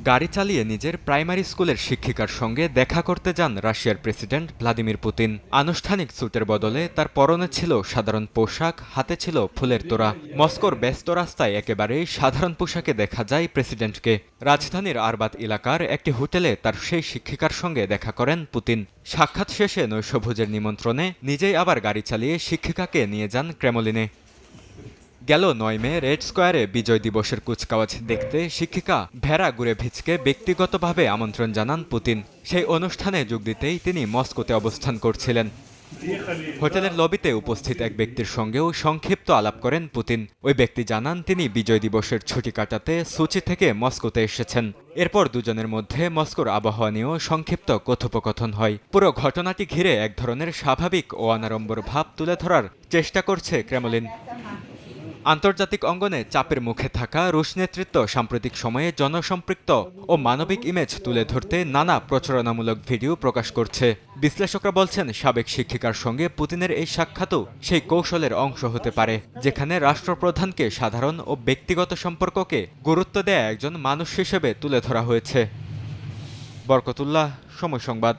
গাড়ি চালিয়ে নিজের প্রাইমারি স্কুলের শিক্ষিকার সঙ্গে দেখা করতে যান রাশিয়ার প্রেসিডেন্ট ভ্লাদিমির পুতিন। আনুষ্ঠানিক স্যুটের বদলে তার পরনে ছিল সাধারণ পোশাক, হাতে ছিল ফুলের তোড়া। মস্কোর ব্যস্ত রাস্তায় একেবারেই সাধারণ পোশাকে দেখা যায় প্রেসিডেন্টকে। রাজধানীর আরবাত এলাকার একটি হোটেলে তার সেই শিক্ষিকার সঙ্গে দেখা করেন পুতিন। সাক্ষাৎ শেষে নৈশভোজের নিমন্ত্রণে নিজেই আবার গাড়ি চালিয়ে শিক্ষিকাকে নিয়ে যান ক্রেমলিনে। গেল ৯ মে রেড স্কোয়ারে বিজয় দিবসের কুচকাওয়াজ দেখতে শিক্ষিকা ভেরা গুরেভিচকে ব্যক্তিগতভাবে আমন্ত্রণ জানান পুতিন। সেই অনুষ্ঠানে যোগ দিতেই তিনি মস্কোতে অবস্থান করছিলেন। হোটেলের লবিতে উপস্থিত এক ব্যক্তির সঙ্গেও সংক্ষিপ্ত আলাপ করেন পুতিন। ওই ব্যক্তি জানান তিনি বিজয় দিবসের ছুটি কাটাতে সোচি থেকে মস্কোতে এসেছেন। এরপর দুজনের মধ্যে মস্কোর আবহাওয়া নিয়েও সংক্ষিপ্ত কথোপকথন হয়। পুরো ঘটনাটি ঘিরে এক ধরনের স্বাভাবিক ও অনাড়ম্বর ভাব তুলে ধরার চেষ্টা করছে ক্রেমলিন। আন্তর্জাতিক অঙ্গনে চাপের মুখে থাকা রুশ নেতৃত্ব সাম্প্রতিক সময়ে জনসম্পৃক্ত ও মানবিক ইমেজ তুলে ধরতে নানা প্রচারণামূলক ভিডিও প্রকাশ করছে। বিশ্লেষকরা বলছেন, সাবেক শিক্ষিকার সঙ্গে পুতিনের এই সাক্ষাৎও সেই কৌশলের অংশ হতে পারে, যেখানে রাষ্ট্রপ্রধানকে সাধারণ ও ব্যক্তিগত সম্পর্ককে গুরুত্ব দেয়া একজন মানুষ হিসেবে তুলে ধরা হয়েছে। বরকতুল্লাহ, সময় সংবাদ।